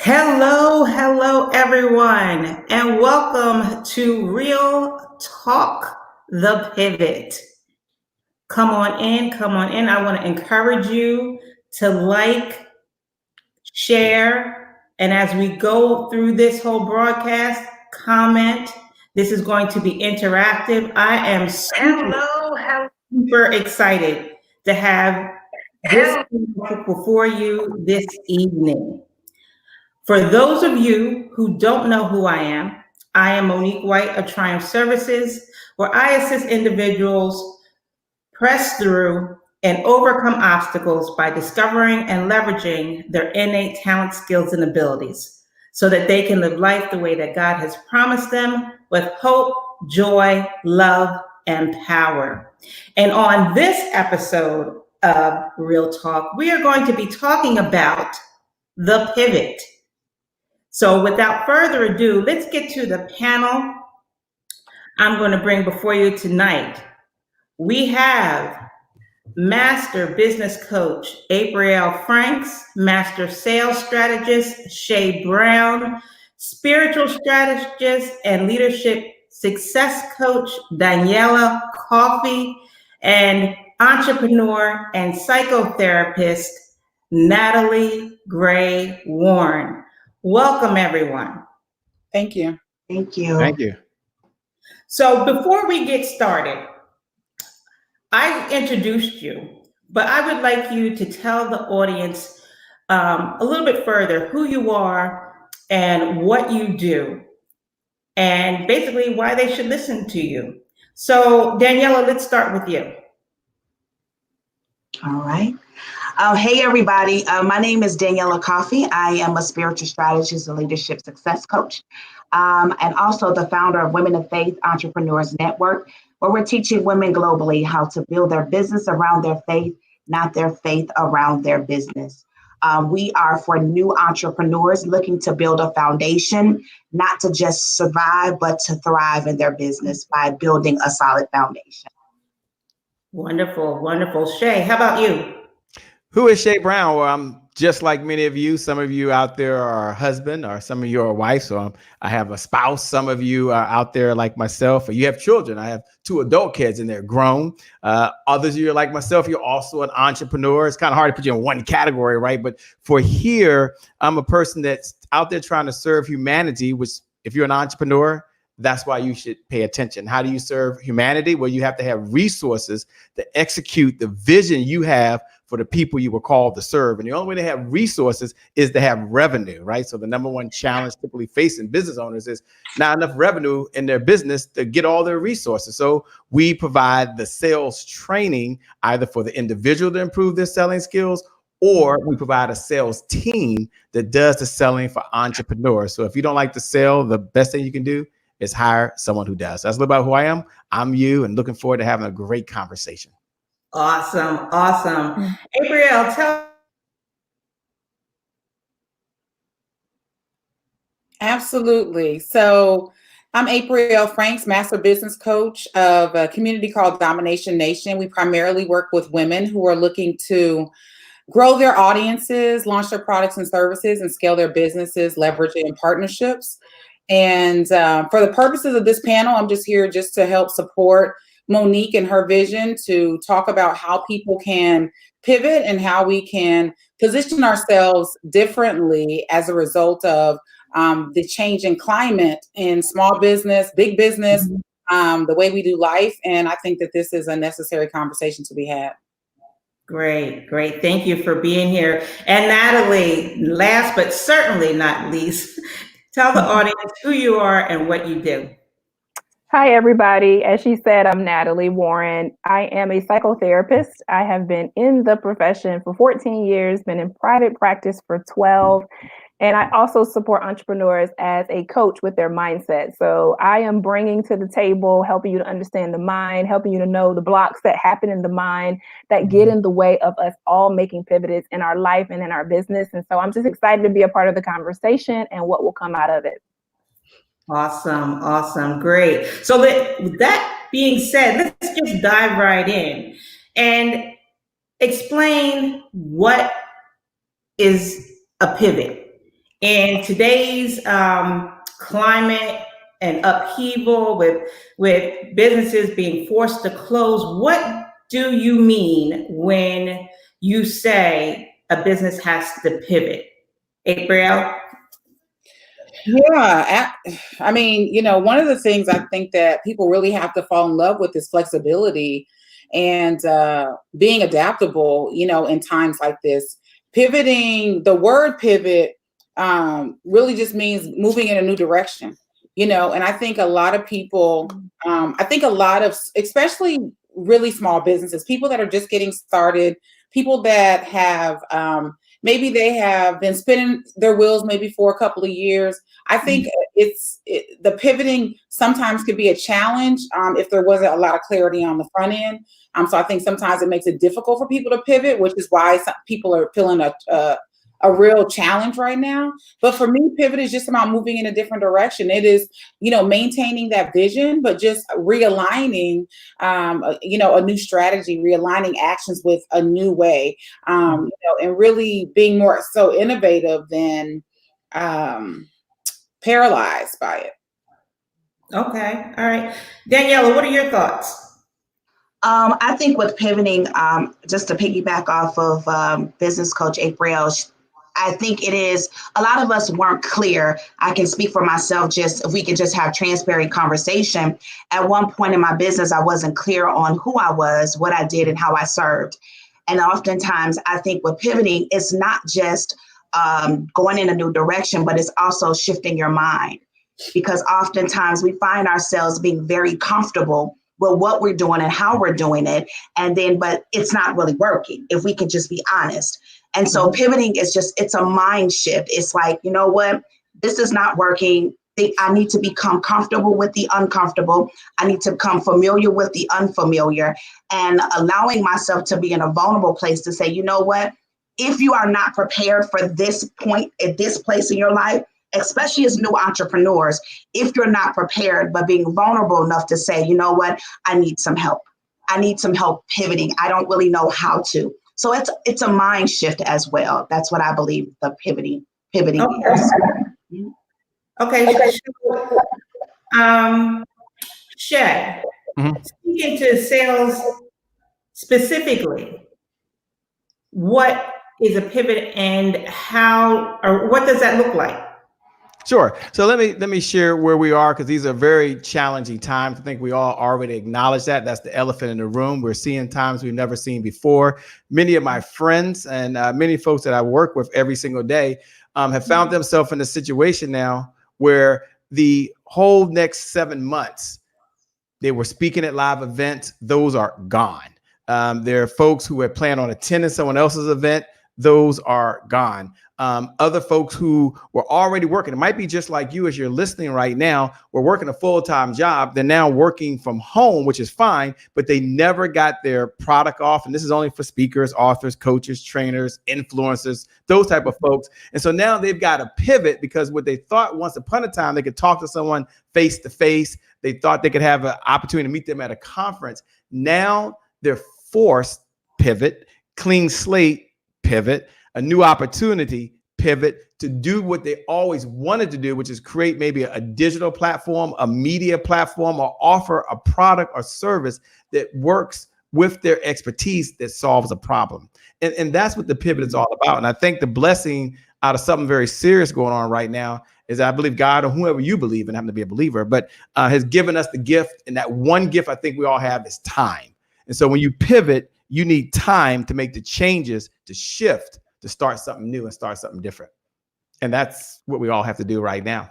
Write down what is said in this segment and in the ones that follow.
Hello, everyone, and welcome to Real Talk, the Pivot. Come on in. I want to encourage you to like, share, and as we go through this whole broadcast, comment. This is going to be interactive. I am super excited to have this before you this evening. For those of you who don't know who I am Monique White of Triumph Services, where I assist individuals press through and overcome obstacles by discovering and leveraging their innate talent, skills, and abilities so that they can live life the way that God has promised them with hope, joy, love, and power. And on this episode of Real Talk, we are going to be talking about the pivot. So without further ado, let's get to the panel I'm going to bring before you tonight. We have Master Business Coach April Franks, Master Sales Strategist Shay Brown, Spiritual Strategist and Leadership Success Coach Daniela Coffey, and entrepreneur and psychotherapist Natalie Gray Warren. Welcome, everyone. Thank you. Thank you. Thank you. So before we get started, I introduced you, but I would like you to tell the audience a little bit further who you are and what you do, and basically why they should listen to you. So Daniela, let's start with you. All right. Hey, everybody. My name is Daniela Coffey. I am a spiritual strategist and leadership success coach, and also the founder of Women of Faith Entrepreneurs Network, where we're teaching women globally how to build their business around their faith, not their faith around their business. We are for new entrepreneurs looking to build a foundation, not to just survive, but to thrive in their business by building a solid foundation. Wonderful, wonderful. Shay, how about you? Who is Shay Brown? Well, I'm just like many of you. Some of you out there are a husband, or some of you are a wife. So I have a spouse. Some of you are out there like myself, or you have children. I have 2 adult kids and they're grown. Others of you are like myself. You're also an entrepreneur. It's kind of hard to put you in one category, right? But for here, I'm a person that's out there trying to serve humanity, which if you're an entrepreneur, that's why you should pay attention. How do you serve humanity? Well, you have to have resources to execute the vision you have for the people you were called to serve. And the only way to have resources is to have revenue, right? So the number one challenge typically facing business owners is not enough revenue in their business to get all their resources. So we provide the sales training either for the individual to improve their selling skills, or we provide a sales team that does the selling for entrepreneurs. So if you don't like to sell, the best thing you can do is hire someone who does. That's a little about who I am. I'm you, and looking forward to having a great conversation. Awesome, awesome. April, tell. Absolutely. So I'm April Franks, Master Business Coach of a community called Domination Nation. We primarily work with women who are looking to grow their audiences, launch their products and services, and scale their businesses, leveraging partnerships. And for the purposes of this panel, I'm just here just to help support Monique and her vision to talk about how people can pivot and how we can position ourselves differently as a result of the change in climate in small business, big business, the way we do life. And I think that this is a necessary conversation to be had. Great, great. Thank you for being here. And Natalie, last but certainly not least, tell the audience who you are and what you do. Hi, everybody. As she said, I'm Natalie Warren. I am a psychotherapist. I have been in the profession for 14 years, been in private practice for 12. And I also support entrepreneurs as a coach with their mindset. So I am bringing to the table, helping you to understand the mind, helping you to know the blocks that happen in the mind that get in the way of us all making pivots in our life and in our business. And so I'm just excited to be a part of the conversation and what will come out of it. Awesome, awesome, great. So with that being said, let's just dive right in and explain what is a pivot In today's climate and upheaval with businesses being forced to close, what do you mean when you say a business has to pivot? April? Yeah, I mean, one of the things I think that people really have to fall in love with is flexibility and being adaptable, in times like this. Pivoting, the word pivot really just means moving in a new direction, and I think a lot of people, especially really small businesses, people that are just getting started, people that have, maybe they have been spinning their wheels maybe for a couple of years. I think the pivoting sometimes could be a challenge if there wasn't a lot of clarity on the front end. So I think sometimes it makes it difficult for people to pivot, which is why some people are feeling a real challenge right now. But for me, pivot is just about moving in a different direction. It is, maintaining that vision, but just realigning, a new strategy, realigning actions with a new way, and really being more so innovative than paralyzed by it. Okay, all right. Daniela, what are your thoughts? I think with pivoting, just to piggyback off of business coach April, I think it is, a lot of us weren't clear. I can speak for myself, just if we could just have transparent conversation. At one point in my business, I wasn't clear on who I was, what I did, and how I served. And oftentimes I think with pivoting, it's not just going in a new direction, but it's also shifting your mind. Because oftentimes we find ourselves being very comfortable with what we're doing and how we're doing it. But it's not really working, if we can just be honest. And so pivoting is it's a mind shift. It's like, you know what, this is not working. I need to become comfortable with the uncomfortable. I need to become familiar with the unfamiliar, and allowing myself to be in a vulnerable place to say, you know what, if you are not prepared for this point at this place in your life, especially as new entrepreneurs, if you're not prepared, but being vulnerable enough to say, you know what, I need some help. I need some help pivoting. I don't really know how to. So it's a mind shift as well. That's what I believe the pivoting is. Okay. Shay, speaking to sales specifically, what is a pivot and how, or what does that look like? Sure. So let me share where we are, because these are very challenging times. I think we all already acknowledge that. That's the elephant in the room. We're seeing times we've never seen before. Many of my friends and many folks that I work with every single day have found themselves in a situation now where the whole next 7 months, they were speaking at live events. Those are gone. There are folks who had planned on attending someone else's event. Those are gone. Other folks who were already working, it might be just like you as you're listening right now, were working a full-time job. They're now working from home, which is fine, but they never got their product off. And this is only for speakers, authors, coaches, trainers, influencers, those type of folks. And so now they've got to pivot, because what they thought once upon a time, they could talk to someone face to face. They thought they could have an opportunity to meet them at a conference. Now they're forced pivot, clean slate, pivot, a new opportunity, pivot to do what they always wanted to do, which is create maybe a digital platform, a media platform, or offer a product or service that works with their expertise that solves a problem. And that's what the pivot is all about. And I think the blessing out of something very serious going on right now is, I believe God, or whoever you believe in, happen to be a believer, but has given us the gift. And that one gift I think we all have is time. And so when you pivot, you need time to make the changes, to shift, to start something new and start something different. And that's what we all have to do right now.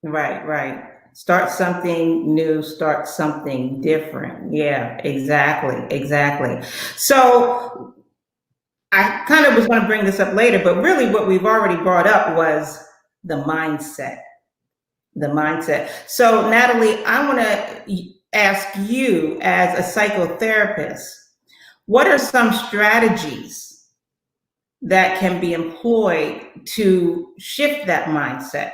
Right. Start something new, start something different. Yeah, exactly. So I kind of was going to bring this up later, but really what we've already brought up was the mindset. So Natalie, I want to ask you, as a psychotherapist, what are some strategies that can be employed to shift that mindset?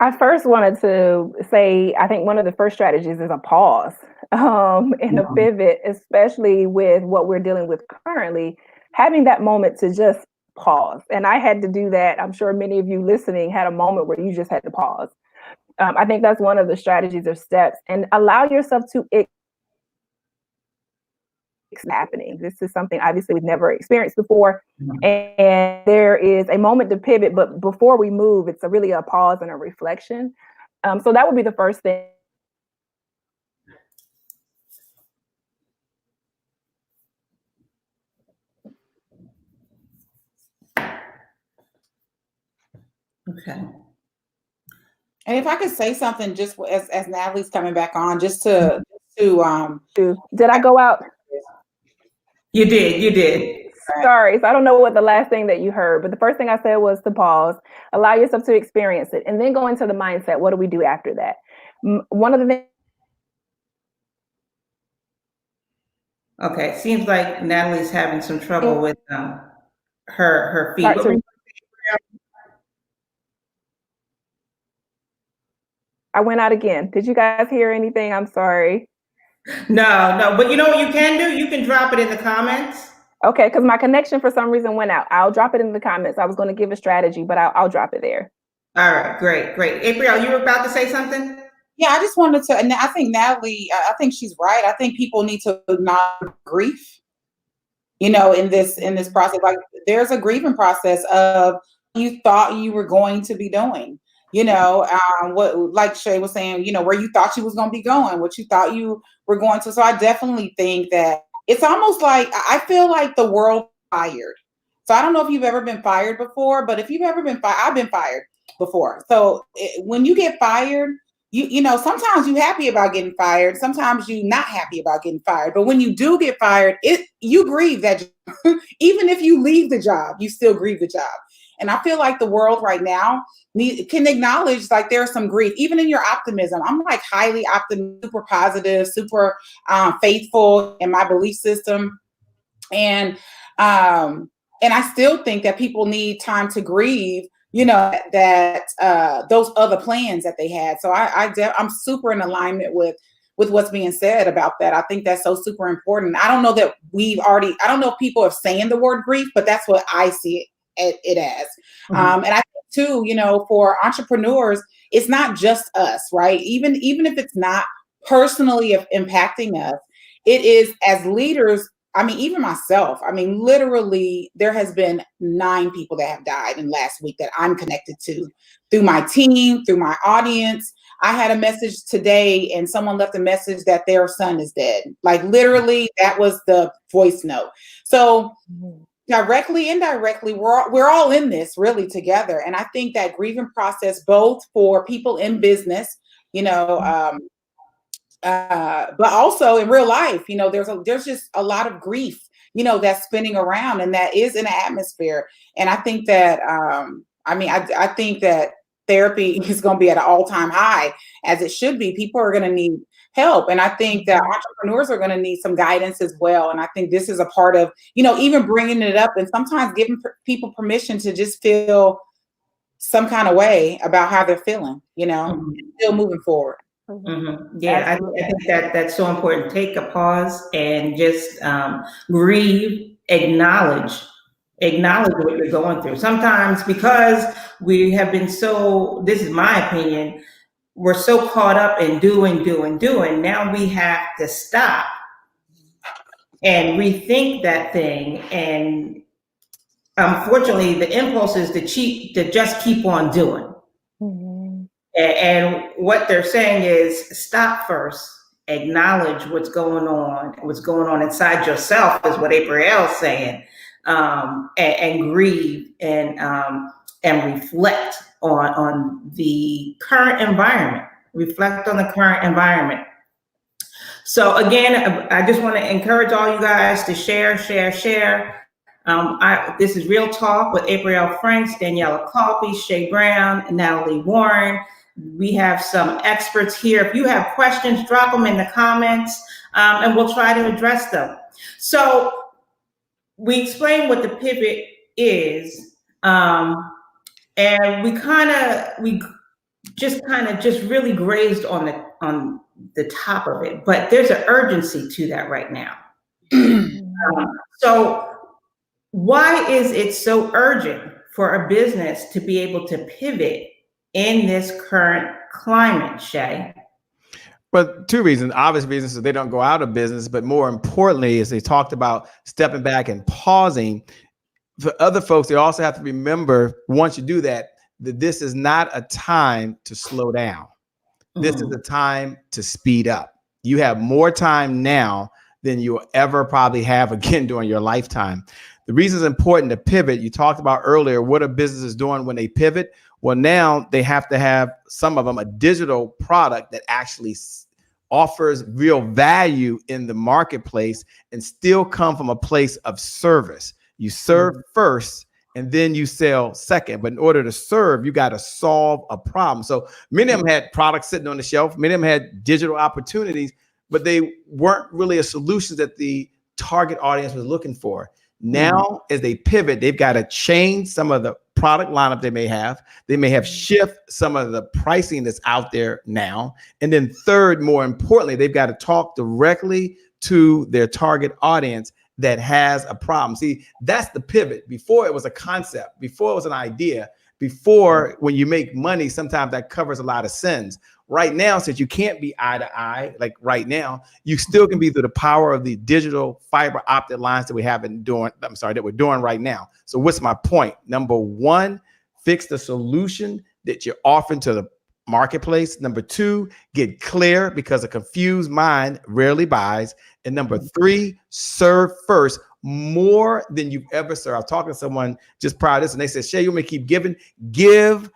I first wanted to say, I think one of the first strategies is a pause and a pivot, especially with what we're dealing with currently. Having that moment to just pause. And I had to do that. I'm sure many of you listening had a moment where you just had to pause. I think that's one of the strategies or steps, and allow yourself to happening. This is something obviously we've never experienced before. And there is a moment to pivot, but before we move, it's really a pause and a reflection. So that would be the first thing. Okay. And if I could say something, just as Natalie's coming back on, just to Did I go out? You did. Sorry, so I don't know what the last thing that you heard, but the first thing I said was to pause, allow yourself to experience it, and then go into the mindset. What do we do after that? One of the things. Okay, seems like Natalie's having some trouble with her feed. I went out again. Did you guys hear anything? I'm sorry. No, but you know what you can do? You can drop it in the comments. Okay, because my connection for some reason went out. I'll drop it in the comments. I was going to give a strategy, but I'll drop it there. All right, great. April, you were about to say something? Yeah, I just wanted to, and I think Natalie, I think she's right. I think people need to acknowledge grief, in this process. Like, there's a grieving process of you thought you were going to be doing, what, like Shay was saying, where you thought you was going to be going, what you thought you were going to. So I definitely think that it's almost like, I feel like the world fired. So I don't know if you've ever been fired before, but if you've ever been fired, I've been fired before. So when you get fired, sometimes you're happy about getting fired. Sometimes you're not happy about getting fired. But when you do get fired, you grieve that job. Even if you leave the job, you still grieve the job. And I feel like the world right now can acknowledge, like, there's some grief, even in your optimism. I'm like highly optimistic, super positive, super faithful in my belief system. And I still think that people need time to grieve, that those other plans that they had. So I'm super in alignment with what's being said about that. I think that's so super important. I don't know that I don't know if people are saying the word grief, but that's what I see it as. Mm-hmm. And I think too, for entrepreneurs, it's not just us, right? Even if it's not personally impacting us, it is as leaders. I mean, even myself, literally there has been 9 people that have died in last week that I'm connected to through my team, through my audience. I had a message today and someone left a message that their son is dead. Like, literally, that was the voice note. So directly, indirectly, we're all in this really together. And I think that grieving process, both for people in business, but also in real life, there's just a lot of grief, that's spinning around, and that is in the atmosphere. And I think that, I think that therapy is going to be at an all-time high, as it should be. People are going to need help. And I think that entrepreneurs are going to need some guidance as well. And I think this is a part of, even bringing it up and sometimes giving people permission to just feel some kind of way about how they're feeling, still moving forward. Mm-hmm. Yeah, I think that's so important. Take a pause and just grieve, acknowledge what you're going through. Sometimes, because we have been this is my opinion, we're so caught up in doing. Now we have to stop and rethink that thing. And unfortunately, the impulse is to just keep on doing. Mm-hmm. And what they're saying is stop first, acknowledge what's going on inside yourself, is what April is saying, and grieve and reflect on the current environment. Reflect on the current environment. So again, I just want to encourage all you guys to share. This is Real Talk with April Franks, Daniela Coffey, Shay Brown, and Natalie Warren. We have some experts here. If you have questions, drop them in the comments, and we'll try to address them. So we explained what the pivot is, and we just really grazed on the top of it. But there's an urgency to that right now. So why is it so urgent for a business to be able to pivot in this current climate, Shay? But two reasons. Obvious reasons is they don't go out of business, but more importantly, is they talked about stepping back and pausing. For other folks, they also have to remember, once you do that, that this is not a time to slow down. This is a time to speed up. You have more time now than you'll ever probably have again during your lifetime. The reason it's important to pivot, you talked about earlier, what are businesses doing when they pivot? Well, now they have to have, some of them, a digital product that actually offers real value in the marketplace and still come from a place of service. You serve first and then you sell second. But in order to serve, you got to solve a problem. So many of them had products sitting on the shelf. Many of them had digital opportunities, but they weren't really a solution that the target audience was looking for. Now, as they pivot, they've got to change some of the product lineup they may have. They may have shift some of the pricing that's out there now. And then third, more importantly, they've got to talk directly to their target audience that has a problem. See, that's the pivot. Before it was a concept, before it was an idea, before when you make money, sometimes that covers a lot of sins. Right now, since you can't be eye to eye, like right now, you still can be through the power of the digital fiber optic lines that we have that we're doing right now. So what's my point? Number one, fix the solution that you're offering to the marketplace. Number two, get clear, because a confused mind rarely buys. And number three, serve first, more than you've ever served. I was talking to someone just prior to this, and they said, Shay, you want me to keep giving? Give,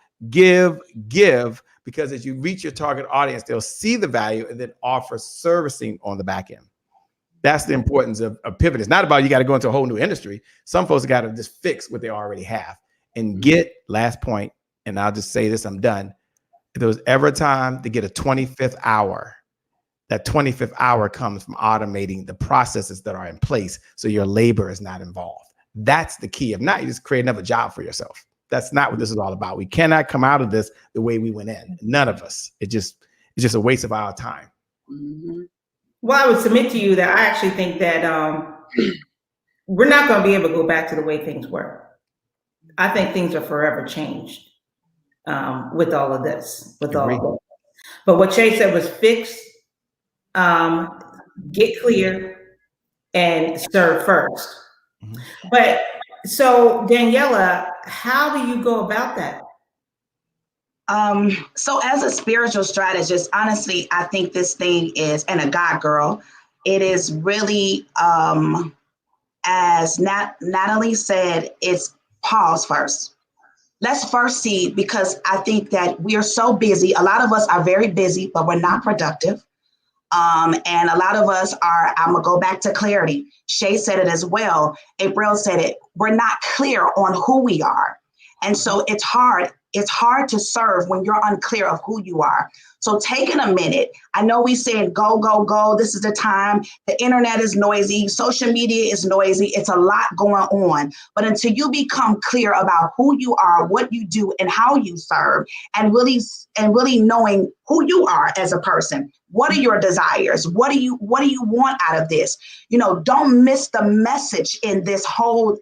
because as you reach your target audience, they'll see the value and then offer servicing on the back end. That's the importance of pivot. It's not about you got to go into a whole new industry. Some folks got to just fix what they already have and get, last point, and I'll just say this, I'm done. If there was ever a time to get a 25th hour, that 25th hour comes from automating the processes that are in place so your labor is not involved. That's the key. If not, you just create another job for yourself. That's not what this is all about. We cannot come out of this the way we went in. None of us. It's just a waste of our time. Well, I would submit to you that I actually think that we're not going to be able to go back to the way things were. I think things are forever changed with all of this. But what Shay said was fix, get clear, and serve first. But so Daniela, how do you go about that? So as a spiritual strategist, honestly, I think this thing is, and a God girl, it is really, as Natalie said, it's pause first. Let's first see, because I think that we are so busy. A lot of us are very busy, but we're not productive. And a lot of us are, I'm gonna go back to clarity. Shay said it as well. April said it. We're not clear on who we are. And so it's hard to serve when you're unclear of who you are. So taking a minute, I know we said go, go, go. This is the time. The internet is noisy. Social media is noisy. It's a lot going on. But until you become clear about who you are, what you do, and how you serve, and really knowing who you are as a person, what are your desires? What do you want out of this? Don't miss the message in this whole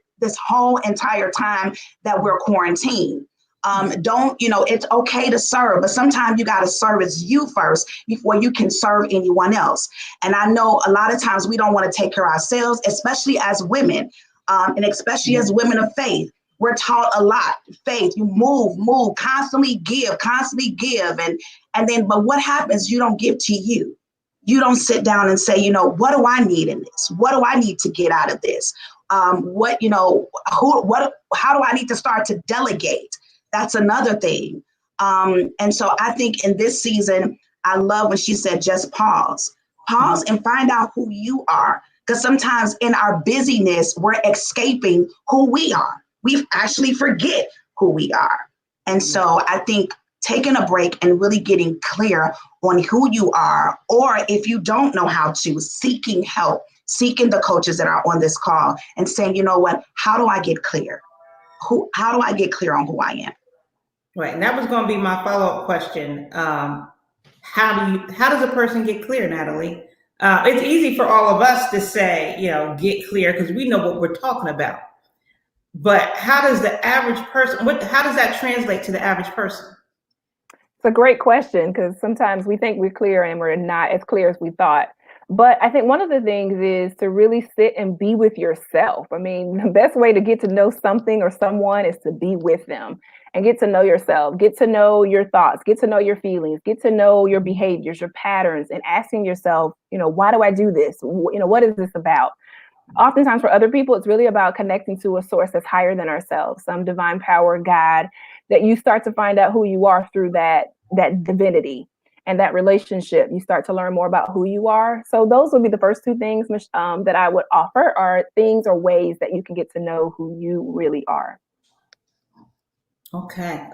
entire time that we're quarantined. It's okay to serve, but sometimes you got to service you first before you can serve anyone else. And I know a lot of times we don't want to take care of ourselves, especially as women, and especially as women of faith. We're taught a lot. Faith, you move, constantly give. But what happens? You don't give to you. You don't sit down and say, what do I need in this? What do I need to get out of this? How do I need to start to delegate? That's another thing. And so I think in this season, I love when she said, just pause and find out who you are. Because sometimes in our busyness, we're escaping who we are. We actually forget who we are. And so I think taking a break and really getting clear on who you are, or if you don't know how to, seeking help, seeking the coaches that are on this call and saying, you know what, how do I get clear? How do I get clear on who I am? Right, and that was going to be my follow-up question. How does a person get clear, Natalie? It's easy for all of us to say, get clear, because we know what we're talking about. but how does the average person, how does that translate to the average person? It's a great question, because sometimes we think we're clear and we're not as clear as we thought. But I think one of the things is to really sit and be with yourself. I mean, the best way to get to know something or someone is to be with them and get to know yourself, get to know your thoughts, get to know your feelings, get to know your behaviors, your patterns, and asking yourself, why do I do this? What is this about? Oftentimes for other people, it's really about connecting to a source that's higher than ourselves, some divine power, God, that you start to find out who you are through that divinity and that relationship. You start to learn more about who you are. So those would be the first two things that I would offer, are things or ways that you can get to know who you really are. Okay.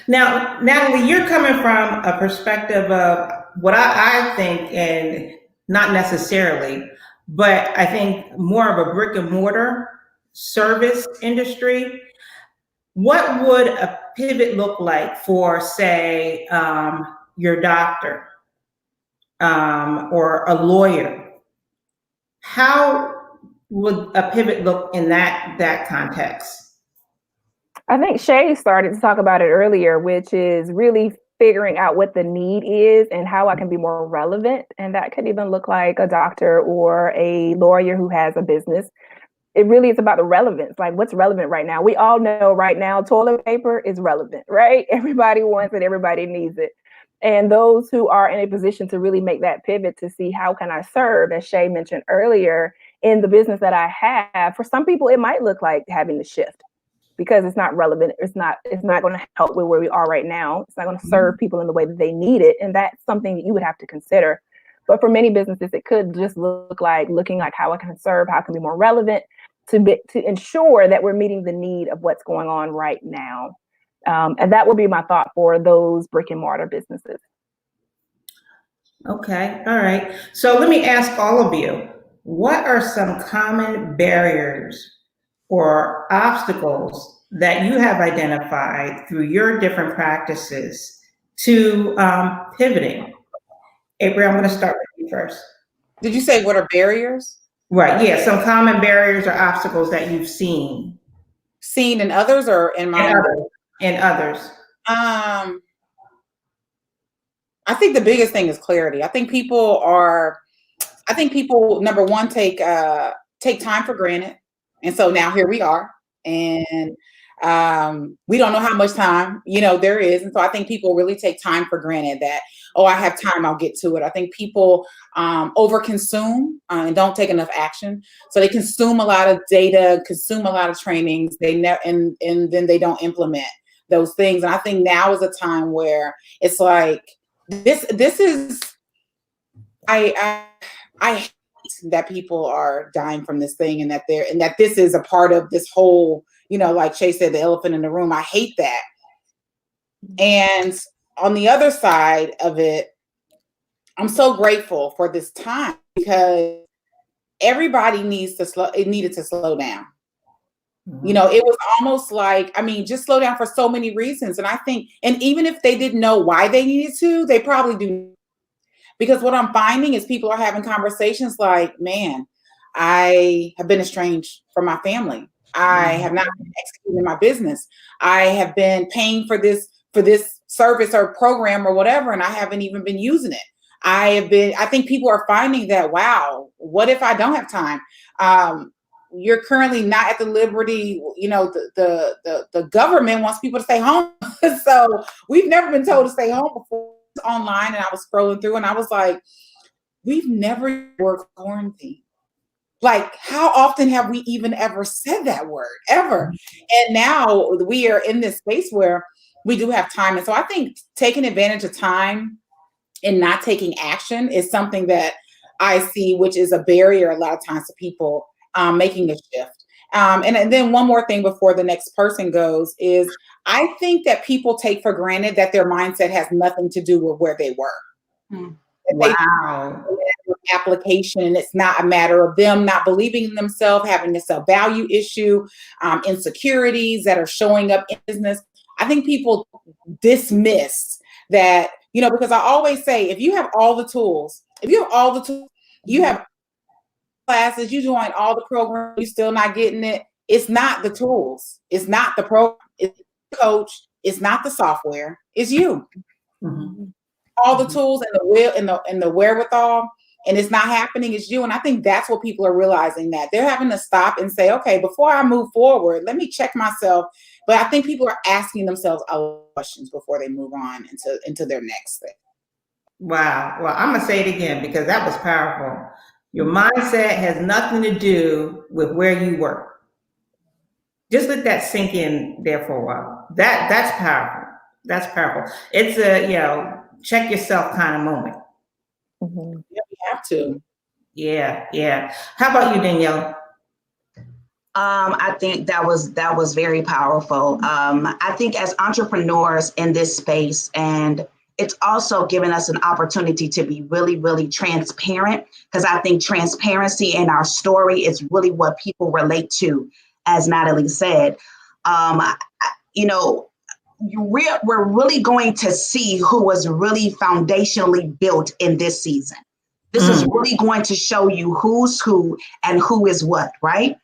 Now, Natalie, you're coming from a perspective of what I think, and not necessarily, but I think more of a brick and mortar service industry. What would a pivot look like for, say, your doctor or a lawyer? How would a pivot look in that context? I think Shay started to talk about it earlier, which is really figuring out what the need is and how I can be more relevant. And that could even look like a doctor or a lawyer who has a business. It really is about the relevance, like what's relevant right now. We all know right now toilet paper is relevant, right? Everybody wants it, everybody needs it. And those who are in a position to really make that pivot to see how can I serve, as Shay mentioned earlier, in the business that I have, for some people, it might look like having to shift because it's not relevant. It's not going to help with where we are right now. It's not going to serve people in the way that they need it. And that's something that you would have to consider. But for many businesses, it could just looking like how I can serve, how I can be more relevant to ensure that we're meeting the need of what's going on right now. And that would be my thought for those brick and mortar businesses. Okay, all right. So let me ask all of you, what are some common barriers or obstacles that you have identified through your different practices to pivoting? April, I'm going to start with you first. Did you say what are barriers? Right, yeah, some common barriers or obstacles that you've seen. Seen in others or in my In others. I think the biggest thing is clarity. I think people number one take time for granted. And so now here we are, and we don't know how much time, there is. And so I think people really take time for granted that, oh, I have time, I'll get to it. I think people overconsume and don't take enough action. So they consume a lot of data, consume a lot of trainings, and then they don't implement those things. And I think now is a time where it's like, this is, I hate that people are dying from this thing, and that this is a part of this whole, like Shay said, the elephant in the room. I hate that. And on the other side of it, I'm so grateful for this time, because everybody needed to slow down. It was almost like, just slow down for so many reasons. And I think, and even if they didn't know why they needed to, they probably do. Because what I'm finding is people are having conversations like, man, I have been estranged from my family. I have not been executing my business. I have been paying for this service or program or whatever, and I haven't even been using it. I think people are finding that, wow, what if I don't have time? You're currently not at the liberty, the government wants people to stay home. So we've never been told to stay home before. Online, and I was scrolling through, and I was like, we've never worked quarantine. Like, how often have we even ever said that word, ever? And now we are in this space where we do have time. And so I think taking advantage of time and not taking action is something that I see, which is a barrier a lot of times to people making a shift. And then one more thing before the next person goes is, I think that people take for granted that their mindset has nothing to do with where they were. Wow. Application, and it's not a matter of them not believing in themselves, having a self-value issue, insecurities that are showing up in business. I think people dismiss that, because I always say, if you have all the tools, you have classes, you join all the programs, you're still not getting it, It's not the tools. It's not the program. It's the coach. It's not the software. It's you. Mm-hmm. All the tools and the will and the wherewithal, and it's not happening. It's you. And I think that's what people are realizing, that they're having to stop and say, okay, before I move forward, let me check myself. But I think people are asking themselves a lot of questions before they move on into their next thing. Wow. Well, I'm gonna say it again because that was powerful. Your mindset has nothing to do with where you work. Just let that sink in there for a while. That's powerful. That's powerful. It's a, check yourself kind of moment. Mm-hmm. Yeah, we have to. Yeah. How about you, Danielle? I think that was very powerful. I think as entrepreneurs in this space, and it's also given us an opportunity to be really, really transparent, because I think transparency in our story is really what people relate to, as Natalie said. We're really going to see who was really foundationally built in this season. This is really going to show you who's who and who is what, right?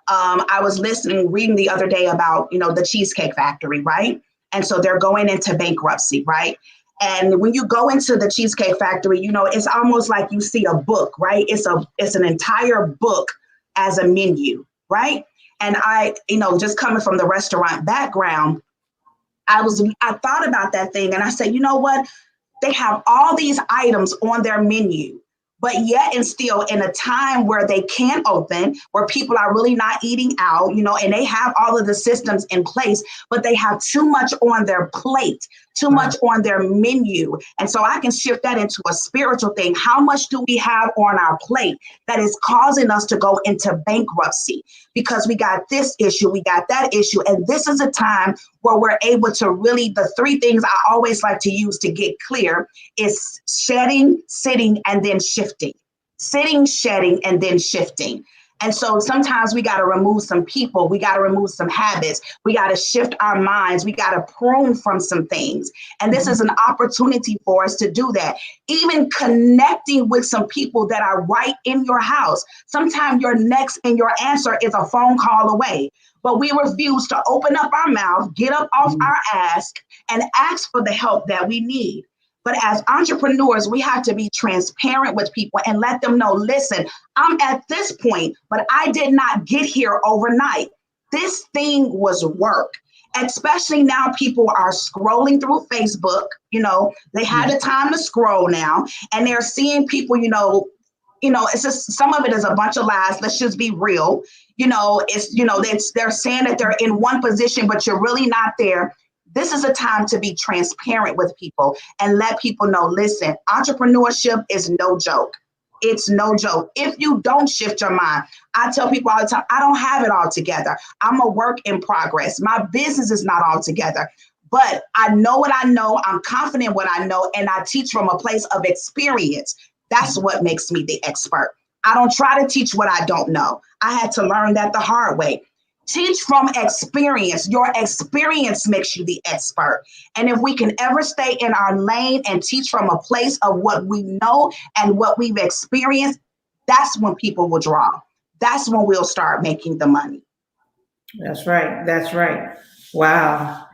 I was reading the other day about, the Cheesecake Factory, right? And so they're going into bankruptcy, right? And when you go into the Cheesecake Factory, it's almost like you see a book, right? It's an entire book as a menu, right? And I, just coming from the restaurant background, I thought about that thing and I said, you know what? They have all these items on their menu, but yet and still in a time where they can't open, where people are really not eating out, and they have all of the systems in place, but they have too much on their plate, too much on their menu. And so I can shift that into a spiritual thing. How much do we have on our plate that is causing us to go into bankruptcy? Because we got this issue, we got that issue. And this is a time where we're able to really, the three things I always like to use to get clear is shedding, sitting, and then shifting. Sitting, shedding, and then shifting. And so sometimes we got to remove some people, we got to remove some habits, we got to shift our minds, we got to prune from some things. And this is an opportunity for us to do that. Even connecting with some people that are right in your house. Sometimes your next and your answer is a phone call away. But we refuse to open up our mouth, get up off our ask, and ask for the help that we need. But as entrepreneurs, we have to be transparent with people and let them know, listen, I'm at this point, but I did not get here overnight. This thing was work. Especially now people are scrolling through Facebook, they have the time to scroll now, and they're seeing people, it's just, some of it is a bunch of lies. Let's just be real. They're saying that they're in one position, but you're really not there. This is a time to be transparent with people and let people know, listen, entrepreneurship is no joke. It's no joke. If you don't shift your mind, I tell people all the time, I don't have it all together. I'm a work in progress. My business is not all together, but I know what I know. I'm confident in what I know, and I teach from a place of experience. That's what makes me the expert. I don't try to teach what I don't know. I had to learn that the hard way. Teach from experience. Your experience makes you the expert. And if we can ever stay in our lane and teach from a place of what we know and what we've experienced, that's when people will draw. That's when we'll start making the money. That's right. Wow.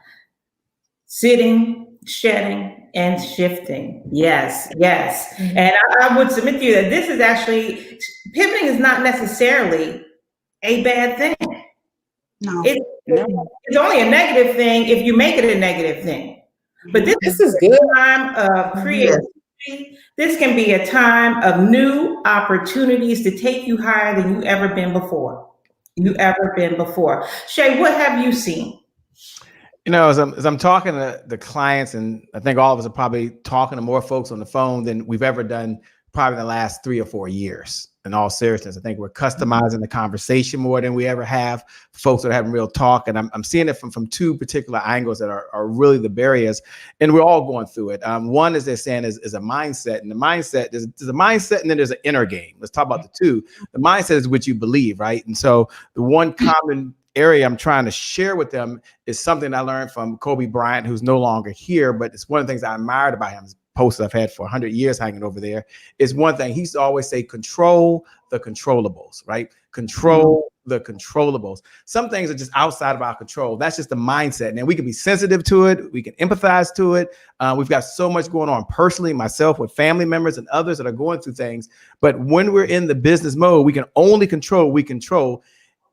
Sitting, shedding, and shifting. Yes. And I would submit to you that this is actually, pivoting is not necessarily a bad thing. No. It's only a negative thing if you make it a negative thing. But this is good time of creativity. This can be a time of new opportunities to take you higher than you ever been before. Shay, what have you seen? As I'm talking to the clients, and I think all of us are probably talking to more folks on the phone than we've ever done probably in the last 3 or 4 years. In all seriousness, I think we're customizing the conversation more than we ever have. Folks that are having real talk, and I'm seeing it from two particular angles that are really the barriers, and we're all going through it. One, as they're saying, is a mindset, and the mindset there's a mindset, and then there's an inner game. Let's talk about the two. The mindset is what you believe, right? And so the one common area I'm trying to share with them is something I learned from Kobe Bryant, who's no longer here, but it's one of the things I admired about him. Posts I've had for 100 years hanging over there is one thing. He used to always say, control the controllables, right? Control the controllables. Some things are just outside of our control. That's just the mindset. And we can be sensitive to it. We can empathize to it. We've got so much going on personally, myself, with family members and others that are going through things. But when we're in the business mode, we can only control what we control.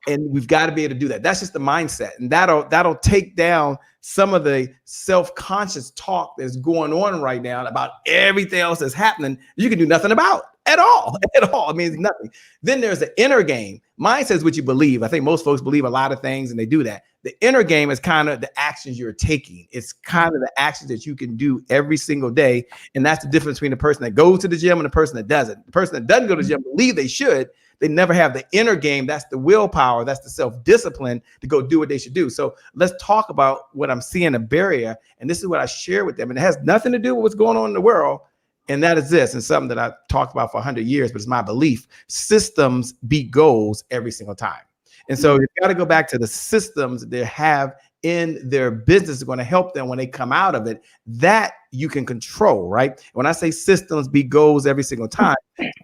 And we've got to be able to do that. That's just the mindset. And that'll take down some of the self-conscious talk that's going on right now about everything else that's happening. You can do nothing about at all. I mean, it's nothing. Then there's the inner game. Mindset is what you believe. I think most folks believe a lot of things and they do that. The inner game is kind of the actions you're taking. It's kind of the actions that you can do every single day. And that's the difference between the person that goes to the gym and the person that doesn't. The person that doesn't go to the gym believe they should. They never have the inner game. That's the willpower. That's the self-discipline to go do what they should do. So let's talk about what I'm seeing a barrier. And this is what I share with them. And it has nothing to do with what's going on in the world. And that is this, and something that I've talked about for 100 years, but it's my belief. Systems beat goals every single time. And so you've got to go back to the systems that they have in their business is going to help them when they come out of it, that you can control, right? When I say systems beat goals every single time,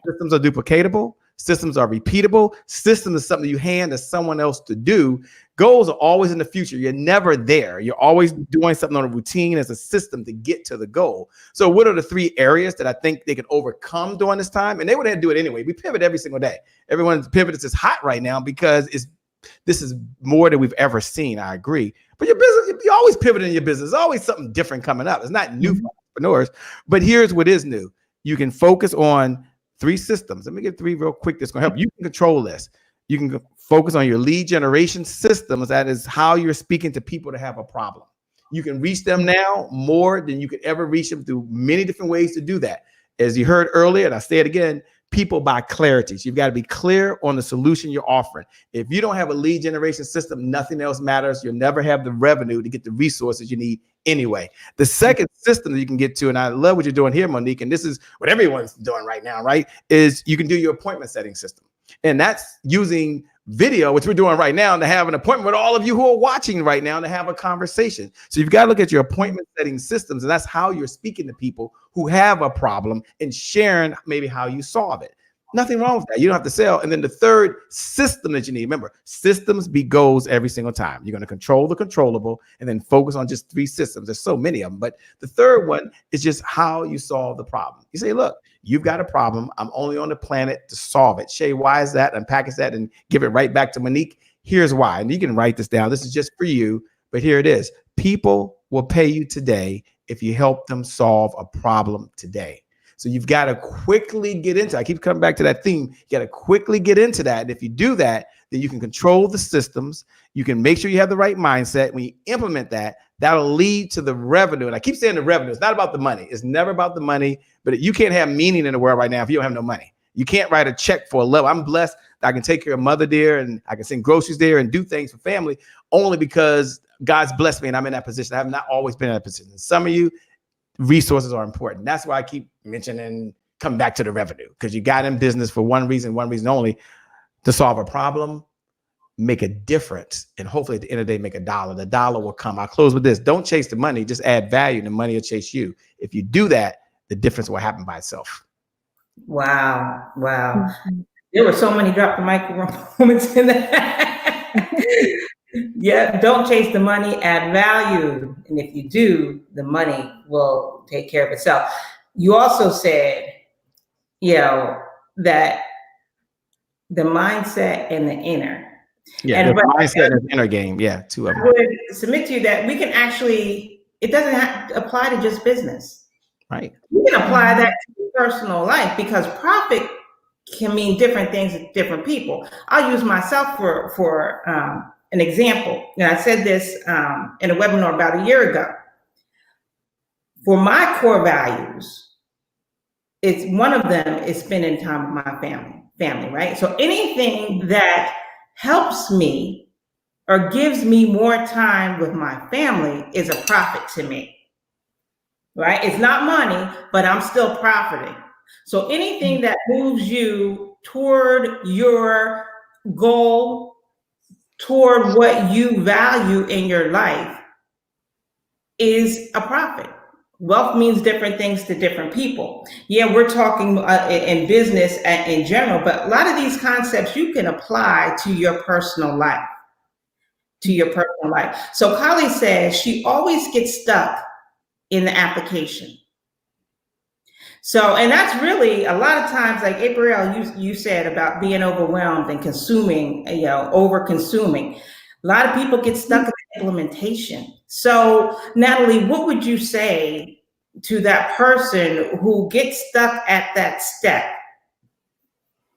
systems are duplicatable. Systems are repeatable. System is something you hand to someone else to do. Goals are always in the future. You're never there. You're always doing something on a routine as a system to get to the goal. So what are the 3 areas that I think they can overcome during this time? And they would have to do it anyway. We pivot every single day. Everyone's pivot is just hot right now because this is more than we've ever seen. I agree. But your business, you always pivot in your business. There's always something different coming up. It's not new for entrepreneurs. But here's what is new. You can focus on 3 systems. Let me get 3 real quick. That's going to help. You can control this. You can focus on your lead generation systems. That is how you're speaking to people that have a problem. You can reach them now more than you could ever reach them through many different ways to do that. As you heard earlier, and I say it again, people buy clarity. So you've got to be clear on the solution you're offering. If you don't have a lead generation system, nothing else matters. You'll never have the revenue to get the resources you need anyway. The second system that you can get to, and I love what you're doing here, Monique, and this is what everyone's doing right now, right, is you can do your appointment setting system. And that's using video, which we're doing right now, to have an appointment with all of you who are watching right now to have a conversation. So you've got to look at your appointment setting systems, and that's how you're speaking to people who have a problem and sharing maybe how you solve it. Nothing wrong with that. You don't have to sell. And then the third system that you need, remember, systems beat goals every single time. You're going to control the controllable and then focus on just 3 systems. There's so many of them. But the third one is just how you solve the problem. You say, look, you've got a problem. I'm only on the planet to solve it. Shay, why is that? Unpackage that and give it right back to Monique. Here's why. And you can write this down. This is just for you. But here it is. People will pay you today if you help them solve a problem today. So you've got to quickly get into, I keep coming back to that theme. You got to quickly get into that. And if you do that, then you can control the systems. You can make sure you have the right mindset. When you implement that, that'll lead to the revenue. And I keep saying the revenue. It's not about the money. It's never about the money. But you can't have meaning in the world right now if you don't have no money. You can't write a check for a level. I'm blessed that I can take care of mother there and I can send groceries there and do things for family only because God's blessed me and I'm in that position. I have not always been in that position. Some of you, resources are important. That's why I keep mentioning, come back to the revenue, because you got in business for one reason only, to solve a problem, make a difference, and hopefully at the end of the day, make $1. The dollar will come. I'll close with this. Don't chase the money, just add value and the money will chase you. If you do that, the difference will happen by itself. Wow. There were so many drop the mic moments in that. Yeah, don't chase the money, add value. And if you do, the money will take care of itself. You also said, that the mindset and the inner. Yeah, the mindset and the inner game. Yeah, 2 of them. I would submit to you that we can actually, it doesn't have to apply to just business. Right. You can apply that to your personal life because profit can mean different things to different people. I'll use myself for an example. And I said this in a webinar about a year ago. For my core values, it's one of them is spending time with my family, right? So anything that helps me or gives me more time with my family is a profit to me, right? It's not money, but I'm still profiting. So anything that moves you toward your goal, toward what you value in your life is a profit, wealth means different things to different people. Yeah, we're talking in business in general, but a lot of these concepts you can apply to your personal life. So Kali says she always gets stuck in the application. So, and that's really a lot of times, like April, you said about being overwhelmed and consuming, over consuming. A lot of people get stuck in the implementation. So, Natalie, what would you say to that person who gets stuck at that step?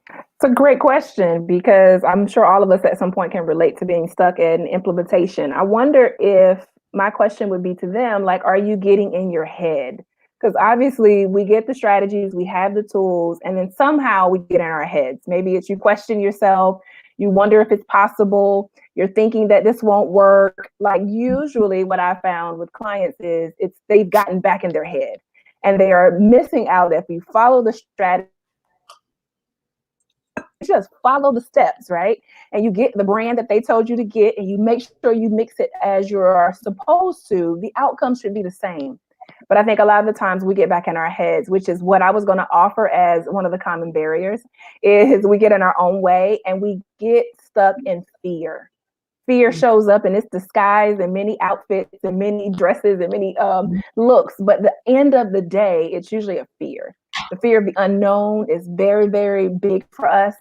It's a great question, because I'm sure all of us at some point can relate to being stuck in implementation. I wonder if my question would be to them, like, are you getting in your head? Because obviously we get the strategies, we have the tools, and then somehow we get in our heads. Maybe it's you question yourself, you wonder if it's possible, you're thinking that this won't work. Like, usually what I found with clients is they've gotten back in their head and they are missing out if you follow the strategy. Just follow the steps, right? And you get the brand that they told you to get, and you make sure you mix it as you are supposed to. The outcome should be the same. But I think a lot of the times we get back in our heads, which is what I was going to offer as one of the common barriers, is we get in our own way and we get stuck in fear. Fear shows up and it's disguised in many outfits and many dresses and many looks. But the end of the day, it's usually a fear. The fear of the unknown is very, very big for us.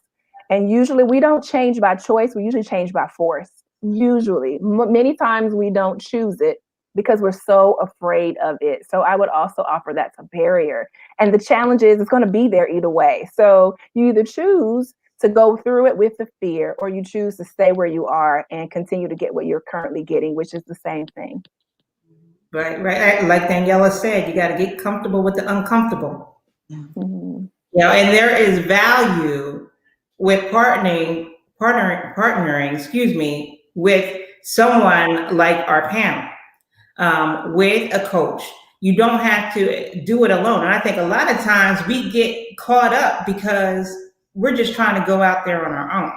And usually we don't change by choice. We usually change by force. Usually, many times we don't choose it because we're so afraid of it. So I would also offer that's a barrier. And the challenge is it's going to be there either way. So you either choose to go through it with the fear, or you choose to stay where you are and continue to get what you're currently getting, which is the same thing. Right. Like Daniela said, you got to get comfortable with the uncomfortable. Mm-hmm. And there is value with partnering, with someone like our panel, with a coach. You don't have to do it alone. And I think a lot of times we get caught up because we're just trying to go out there on our own.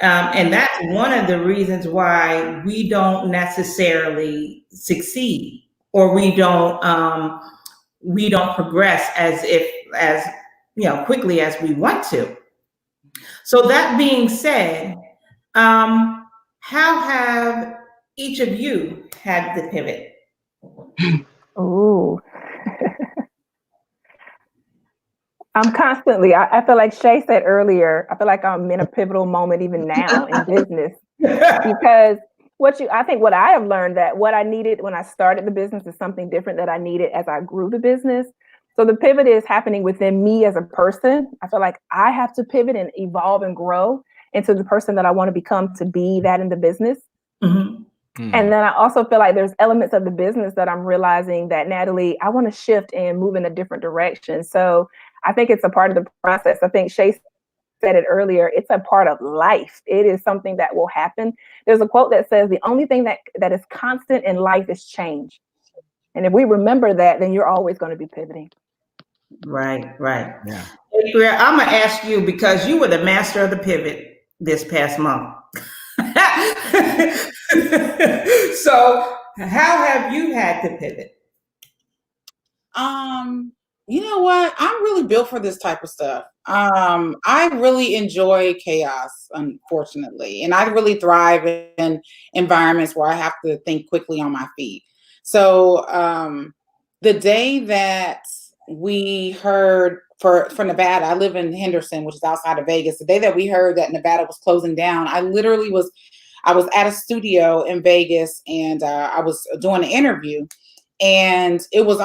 And that's one of the reasons why we don't necessarily succeed, or we don't progress as quickly as we want to. So that being said, how have each of you had to pivot? Ooh. I'm constantly, I feel like Shay said earlier, I feel like I'm in a pivotal moment even now in business, because I think what I have learned, that what I needed when I started the business is something different that I needed as I grew the business. So the pivot is happening within me as a person. I feel like I have to pivot and evolve and grow into the person that I want to become to be that in the business. Mm-hmm. And then I also feel like there's elements of the business that I'm realizing that, Natalie, I want to shift and move in a different direction. So I think it's a part of the process. I think Shay said it earlier. It's a part of life. It is something that will happen. There's a quote that says, the only thing that is constant in life is change. And if we remember that, then you're always going to be pivoting. Right. Yeah. Adria, I'm going to ask you, because you were the master of the pivot this past month. So how have you had to pivot? You know what? I'm really built for this type of stuff. I really enjoy chaos, unfortunately, and I really thrive in environments where I have to think quickly on my feet. So the day that we heard for Nevada, I live in Henderson, which is outside of Vegas. The day that we heard that Nevada was closing down, I was at a studio in Vegas, and I was doing an interview. And it was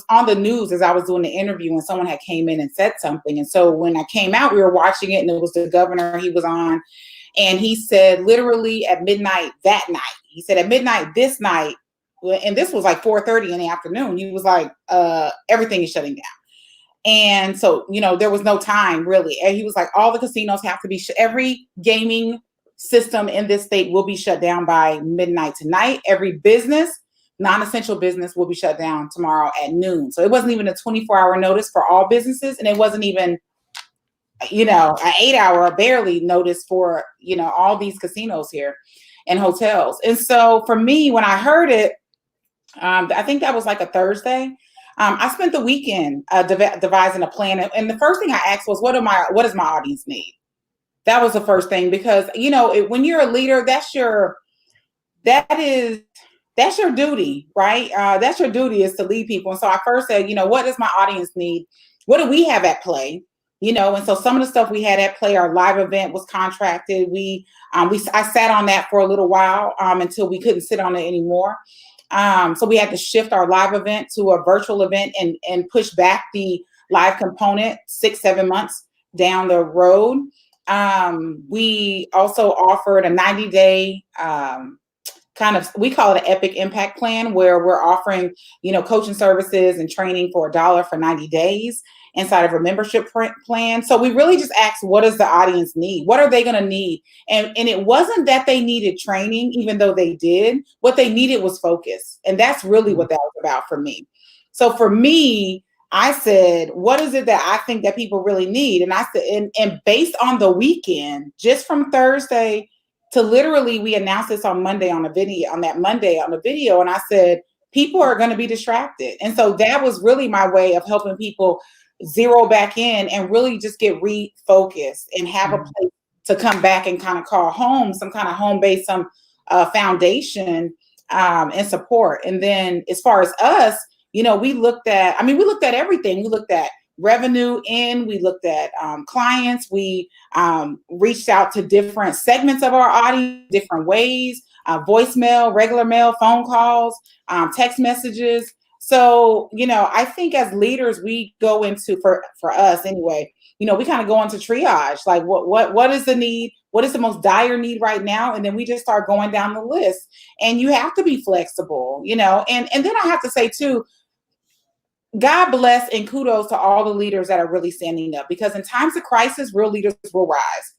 on the news as I was doing the interview, and someone had came in and said something. And so when I came out, we were watching it, and it was the governor he was on. And he said, literally at midnight that night, he said, at midnight this night, and this was like 4:30 in the afternoon, he was like, everything is shutting down. And so, there was no time really. And he was like, all the casinos have to be, every gaming system in this state will be shut down by midnight tonight. Every business, non-essential business, will be shut down tomorrow at noon. So it wasn't even a 24-hour notice for all businesses. And it wasn't even, an 8-hour barely notice for, all these casinos here and hotels. And so for me, when I heard it, I think that was like a Thursday. I spent the weekend devising a plan, and the first thing I asked was, what does my audience need? That was the first thing, because when you're a leader, that's your duty, right? That's your duty, is to lead people. And so I first said, what does my audience need? What do we have at play? And so some of the stuff we had at play, our live event was contracted. I sat on that for a little while until we couldn't sit on it anymore. So we had to shift our live event to a virtual event and push back the live component 6-7 months down the road. We also offered a 90-day we call it an Epic Impact Plan, where we're offering, coaching services and training for $1 for 90 days inside of a membership plan. So we really just asked, what does the audience need? What are they going to need? And it wasn't that they needed training, even though they did. What they needed was focus. And that's really what that was about for me. So for me, I said, what is it that I think that people really need? And I said, and based on the weekend, just from Thursday to literally, we announced this on Monday on the video, and I said, people are going to be distracted. And so that was really my way of helping people zero back in and really just get refocused and have a place to come back and kind of call home, some kind of home-based, foundation and support. And then as far as us, we looked at everything. We looked at revenue we looked at clients. We reached out to different segments of our audience, different ways, voicemail, regular mail, phone calls, text messages. So, I think as leaders, we go into, for us anyway, we kind of go into triage, like what is the need? What is the most dire need right now? And then we just start going down the list, and you have to be flexible, and then I have to say too, God bless and kudos to all the leaders that are really standing up, because in times of crisis, real leaders will rise.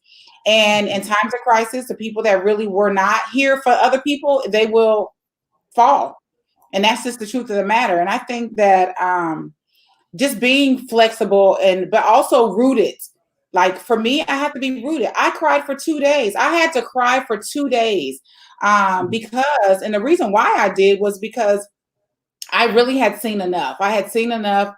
And in times of crisis, the people that really were not here for other people, they will fall. And that's just the truth of the matter. And I think that just being flexible but also rooted. Like for me, I have to be rooted. I cried for 2 days. I had to cry for 2 days because, and the reason why I did was because I really had seen enough. I had seen enough.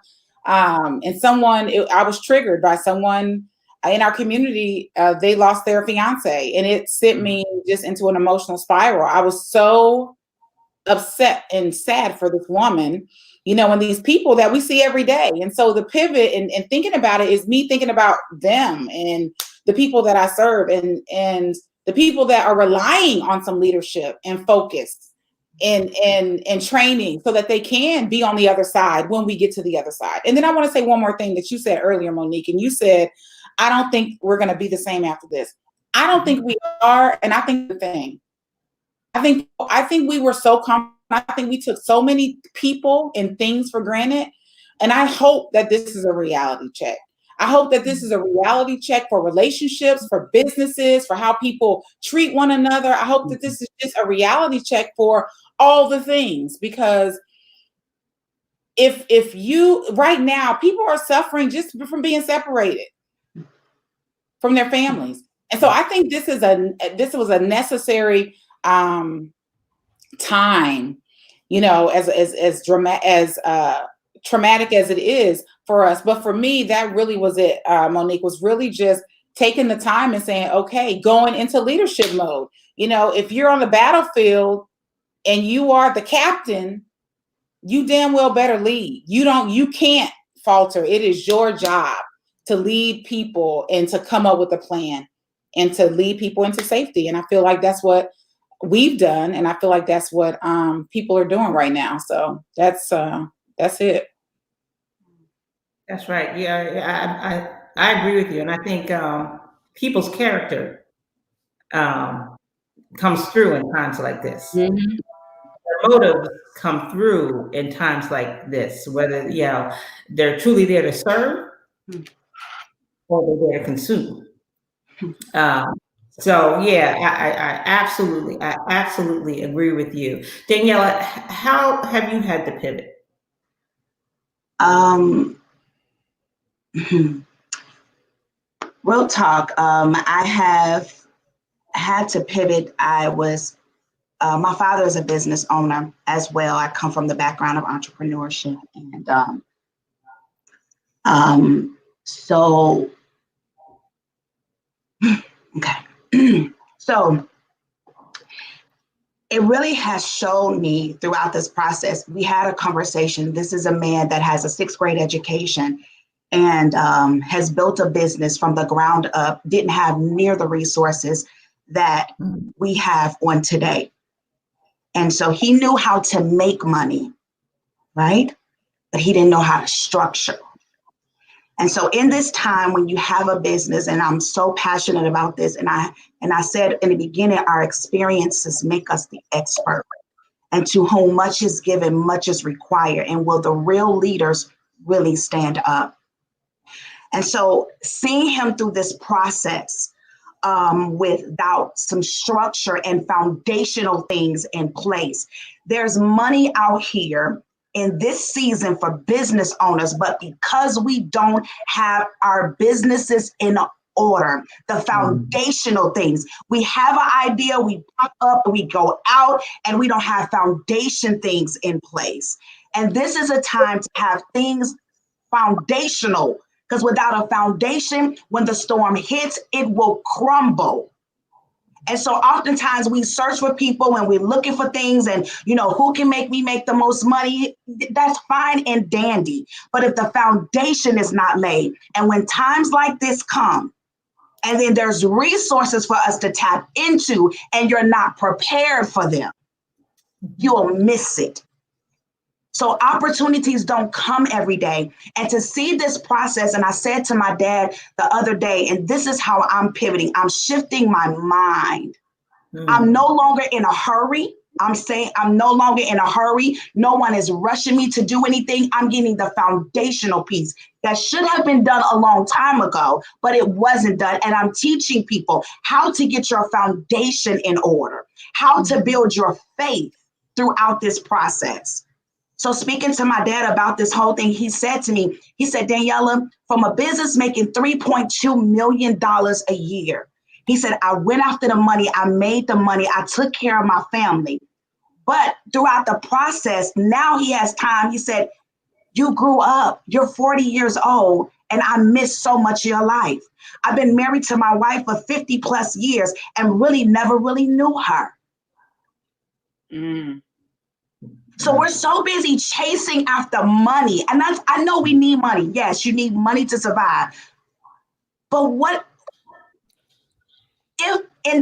And I was triggered by someone in our community. They lost their fiance, and it sent me just into an emotional spiral. I was so upset and sad for this woman, and these people that we see every day. And so the pivot and thinking about it is me thinking about them and the people that I serve and the people that are relying on some leadership and focus and training so that they can be on the other side when we get to the other side. And then I want to say one more thing that you said earlier, Monique, and you said, I don't think we're going to be the same after this. I don't think we are. And I think I think we were so comfortable. I think we took so many people and things for granted. And I hope that this is a reality check. I hope that this is a reality check for relationships, for businesses, for how people treat one another. I hope that this is just a reality check for all the things, because if you right now, people are suffering just from being separated from their families. And so I think this was a necessary time, as traumatic as it is for us. But for me, that really was it, Monique, was really just taking the time and saying, okay, going into leadership mode. If you're on the battlefield and you are the captain, you damn well better lead. You can't falter. It is your job to lead people and to come up with a plan and to lead people into safety. And I feel like that's what we've done. And I feel like that's what people are doing right now. So that's it. That's right. Yeah, I agree with you. And I think people's character comes through in times like this. Mm-hmm. Their motives come through in times like this, whether they're truly there to serve or they're there to consume. So yeah, I absolutely agree with you. Daniela, how have you had to pivot? Real talk. I have had to pivot. I was my father is a business owner as well. I come from the background of entrepreneurship. And so, okay. So it really has shown me throughout this process. We had a conversation. This is a man that has a 6th grade education and has built a business from the ground up, didn't have near the resources that we have on today. And so he knew how to make money, right? But he didn't know how to structure. And so in this time when you have a business, and I'm so passionate about this, and I said in the beginning, our experiences make us the expert. And to whom much is given, much is required. And will the real leaders really stand up? And so seeing him through this process without some structure and foundational things in place, there's money out here in this season for business owners, but because we don't have our businesses in order, the foundational things, we have an idea, we pop up, we go out, and we don't have foundation things in place. And this is a time to have things foundational, because without a foundation, when the storm hits, it will crumble. And so oftentimes we search for people and we're looking for things and, who can make me make the most money? That's fine and dandy. But if the foundation is not laid, and when times like this come, and then there's resources for us to tap into, and you're not prepared for them, you'll miss it. So opportunities don't come every day. And to see this process, and I said to my dad the other day, and this is how I'm pivoting, I'm shifting my mind. I'm no longer in a hurry. I'm saying I'm no longer in a hurry. No one is rushing me to do anything. I'm getting the foundational piece that should have been done a long time ago, but it wasn't done. And I'm teaching people how to get your foundation in order, how to build your faith throughout this process. So speaking to my dad about this whole thing, he said to me, he said, Daniela, from a business making $3.2 million a year, he said, I went after the money, I made the money, I took care of my family. But throughout the process, now he has time. He said, you grew up, you're 40 years old, and I missed so much of your life. I've been married to my wife for 50 plus years and really never really knew her. So we're so busy chasing after money. And I know we need money. Yes, you need money to survive. But what if in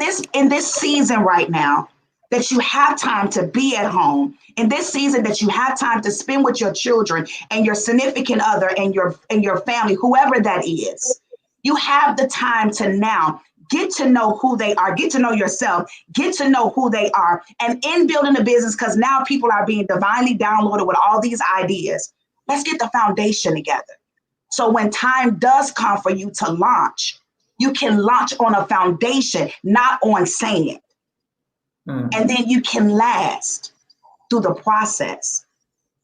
this season right now that you have time to be at home, in this season that you have time to spend with your children and your significant other and your family, whoever that is, you have the time to now get to know who they are, get to know yourself, get to know who they are. And in building a business, because now people are being divinely downloaded with all these ideas, let's get the foundation together. So when time does come for you to launch, you can launch on a foundation, not on sand. And then you can last through the process.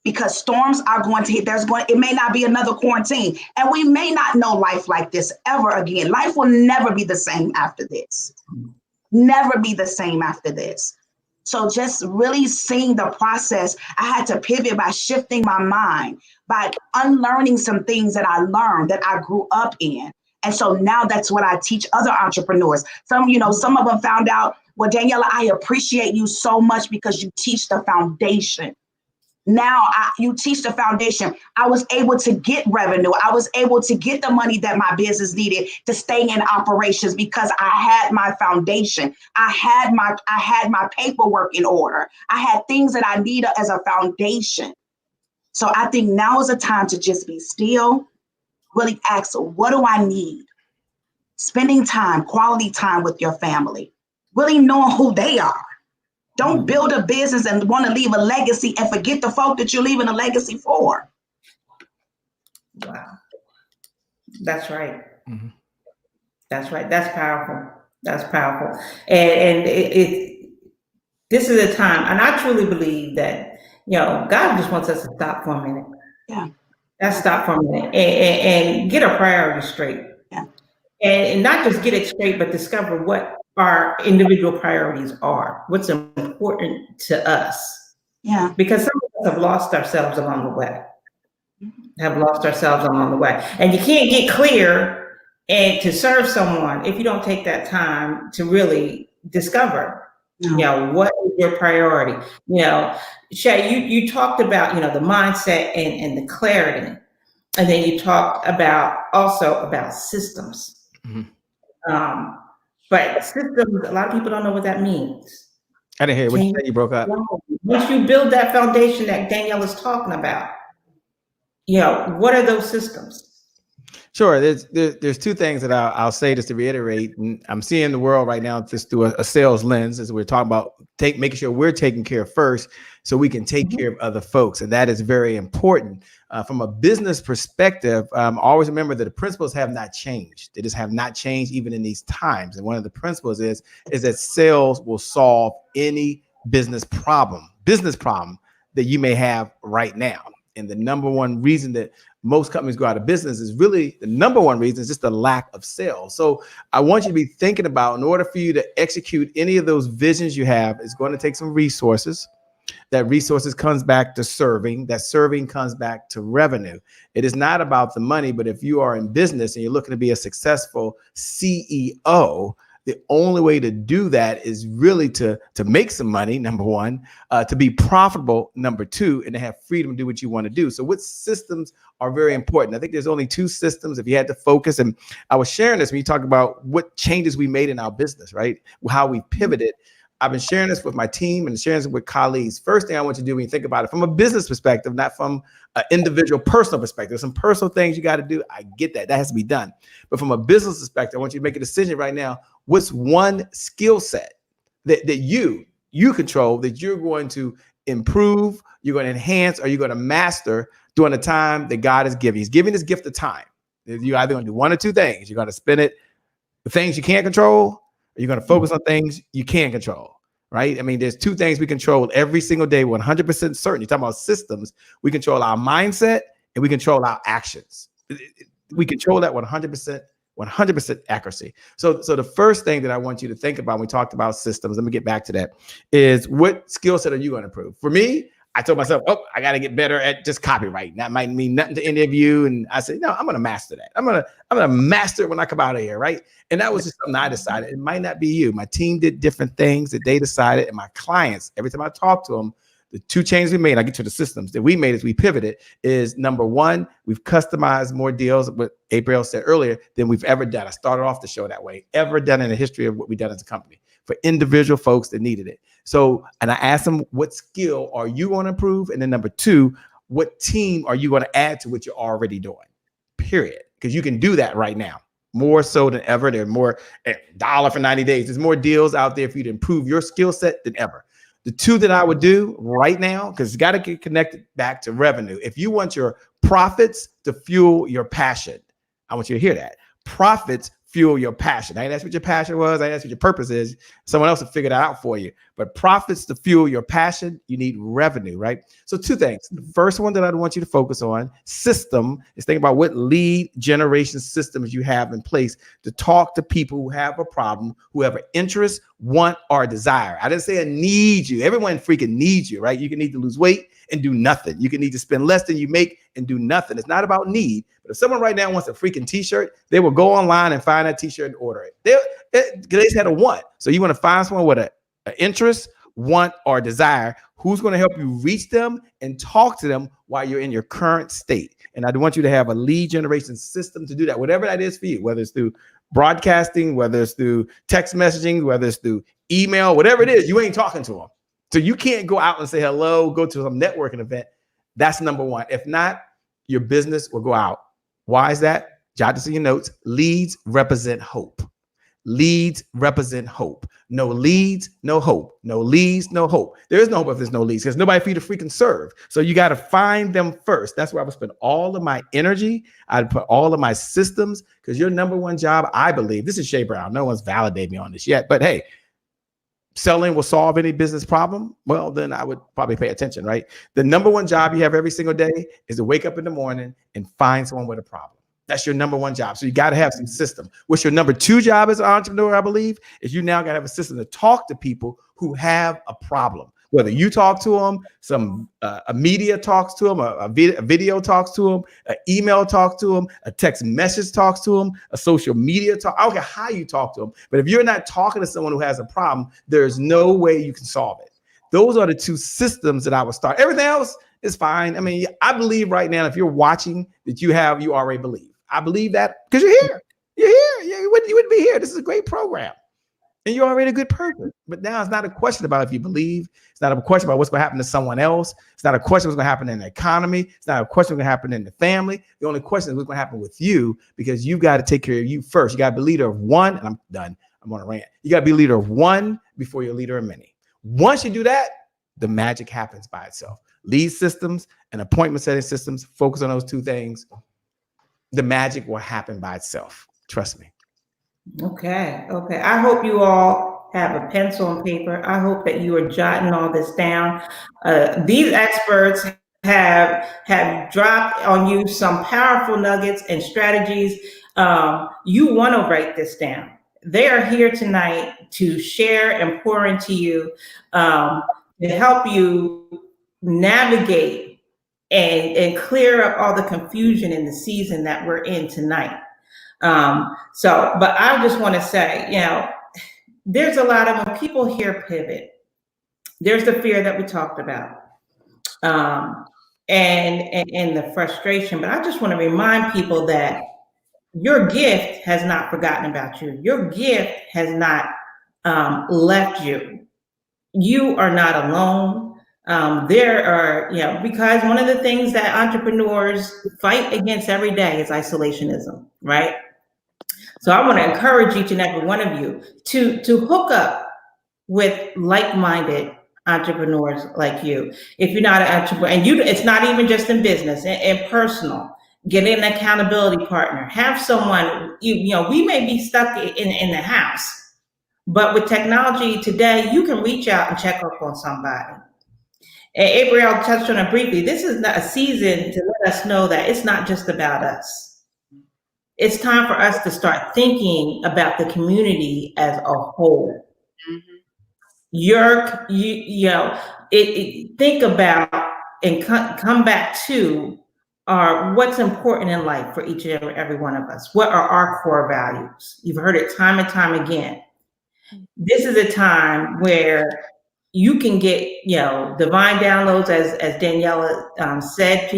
Because storms are going to hit. It may not be another quarantine. And we may not know life like this ever again. Life will never be the same after this. Never be the same after this. So just really seeing the process, I had to pivot by shifting my mind, by unlearning some things that I learned, that I grew up in. And so now that's what I teach other entrepreneurs. Some of them found out, well, Daniela, I appreciate you so much because you teach the foundation. Now you teach the foundation. I was able to get revenue. I was able to get the money that my business needed to stay in operations because I had my foundation. I had my paperwork in order. I had things that I needed as a foundation. So I think now is a time to just be still, really ask, what do I need? Spending time, quality time with your family, really knowing who they are. Don't build a business and want to leave a legacy and forget the folk that you're leaving a legacy for. Wow. That's right. Mm-hmm. That's right. That's powerful. That's powerful. And this is a time, and I truly believe that, God just wants us to stop for a minute. Yeah. Let's stop for a minute and get our priorities straight. Yeah. And not just get it straight, but discover what our individual priorities are, what's important important to us. Yeah. Because some of us have lost ourselves along the way. And you can't get clear and to serve someone if you don't take that time to really discover, what is your priority? Shay, you talked about, the mindset and the clarity. And then you talked also about systems. Mm-hmm. But systems, a lot of people don't know what that means. I didn't hear what you said. You broke up. Once you build that foundation that Danielle is talking about, what are those systems? Sure. There's two things that I'll say just to reiterate. And I'm seeing the world right now just through a sales lens, as we're talking about making sure we're taking care of first so we can take care of other folks. And that is very important. From a business perspective, always remember that the principles have not changed. They just have not changed even in these times. And one of the principles is that sales will solve any business problem that you may have right now. And the number one reason that most companies go out of business is really the number one reason is just the lack of sales. So I want you to be thinking about, in order for you to execute any of those visions you have, it's going to take some resources. That resources comes back to serving. That serving comes back to revenue. It is not about the money, but if you are in business and you're looking to be a successful CEO, the only way to do that is really to make some money, number one, to be profitable, number two, and to have freedom to do what you want to do. So what systems are very important? I think there's only two systems if you had to focus. And I was sharing this when you talk about what changes we made in our business, right? How we pivoted. I've been sharing this with my team and sharing this with colleagues. First thing I want you to do when you think about it from a business perspective, not from an individual personal perspective, some personal things you got to do. I get that. That has to be done. But from a business perspective, I want you to make a decision right now. What's one skill set that you control that you're going to improve, you're going to enhance, or you're going to master during the time that God is giving? He's giving this gift of time. You're either going to do one or two things. You're going to spend it with things you can't control, or you're going to focus on things you can control, right? I mean, there's two things we control every single day, 100% certain. You're talking about systems. We control our mindset and we control our actions. We control that 100% accuracy. So the first thing that I want you to think about when we talked about systems, let me get back to that, is what skill set are you going to improve? For me, I told myself, I got to get better at just copywriting. That might mean nothing to any of you. And I said, no, I'm going to master that. I'm going to master it when I come out of here, right? And that was just something I decided. It might not be you. My team did different things that they decided. And my clients, every time I talk to them, the two changes we made, I get to the systems that we made as we pivoted, is number one, we've customized more deals, what April said earlier, than we've ever done. I started off the show that way, ever done in the history of what we've done as a company for individual folks that needed it. So, and I asked them, what skill are you going to improve? And then number two, what team are you going to add to what you're already doing? Period. Because you can do that right now. More so than ever. There are more $1 for 90 days. There's more deals out there for you to improve your skill set than ever. The two that I would do right now, because it's got to get connected back to revenue. If you want your profits to fuel your passion, I want you to hear that. Profits fuel your passion. I ain't asked what your passion was. I ain't asked what your purpose is. Someone else will figure that out for you. But profits to fuel your passion, you need revenue, right? So two things. The first one that I want you to focus on, system, is think about what lead generation systems you have in place to talk to people who have a problem, who have an interest, want, or desire. I didn't say I need you. Everyone freaking needs you, right? You can need to lose weight and do nothing. You can need to spend less than you make and do nothing. It's not about need. But if someone right now wants a freaking t-shirt, they will go online and find that t-shirt and order it. They just had a want. So you want to find someone with an interest, want, or desire, who's going to help you reach them and talk to them while you're in your current state. And I want you to have a lead generation system to do that, whatever that is for you, whether it's through broadcasting, whether it's through text messaging, whether it's through email, whatever it is, you ain't talking to them. So you can't go out and say hello, go to some networking event. That's number one. If not, your business will go out. Why is that? Jot this in your notes. Leads represent hope. Leads represent hope. No leads, no hope. No leads, no hope. There is no hope if there's no leads because nobody for you to freaking serve. So you got to find them first. That's where I would spend all of my energy. I'd put all of my systems, because your number one job, I believe, this is Shay Brown. No one's validated me on this yet, but hey, selling will solve any business problem. Well, then I would probably pay attention, right? The number one job you have every single day is to wake up in the morning and find someone with a problem. That's your number one job. So you got to have some system. What's your number two job as an entrepreneur, I believe, is you now got to have a system to talk to people who have a problem. Whether you talk to them, a media talks to them, a video talks to them, an email talks to them, a text message talks to them, a social media talk. I don't care how you talk to them. But if you're not talking to someone who has a problem, there's no way you can solve it. Those are the two systems that I would start. Everything else is fine. I mean, I believe right now, if you're watching, that you already believe. I believe that because you're here. You're here. You wouldn't be here. This is a great program. And you're already a good person. But now it's not a question about if you believe. It's not a question about what's going to happen to someone else. It's not a question what's going to happen in the economy. It's not a question what's going to happen in the family. The only question is what's going to happen with you, because you got to take care of you first. You got to be a leader of one. And I'm done. I'm on a rant. You got to be a leader of one before you're a leader of many. Once you do that, the magic happens by itself. Lead systems and appointment setting systems, focus on those two things. The magic will happen by itself. Trust me. Okay. I hope you all have a pencil and paper. I hope that you are jotting all this down. These experts have dropped on you some powerful nuggets and strategies. You want to write this down. They are here tonight to share and pour into you, to help you navigate and clear up all the confusion in the season that we're in tonight. But I just want to say, there's a lot of, when people hear pivot, there's the fear that we talked about, and the frustration. But I just want to remind people that your gift has not forgotten about you. Your gift has not left you. You are not alone. There are, because one of the things that entrepreneurs fight against every day is isolationism, right? So I want to encourage each and every one of you to hook up with like-minded entrepreneurs like you. If you're not an entrepreneur, and it's not even just in business, in personal, get an accountability partner. Have someone, we may be stuck in the house, but with technology today, you can reach out and check up on somebody. And April touched on it briefly. This is not a season to let us know that it's not just about us. It's time for us to start thinking about the community as a whole. Mm-hmm. Think about and come back to what's important in life for each and every one of us. What are our core values? You've heard it time and time again. This is a time where you can get, divine downloads, as Daniela said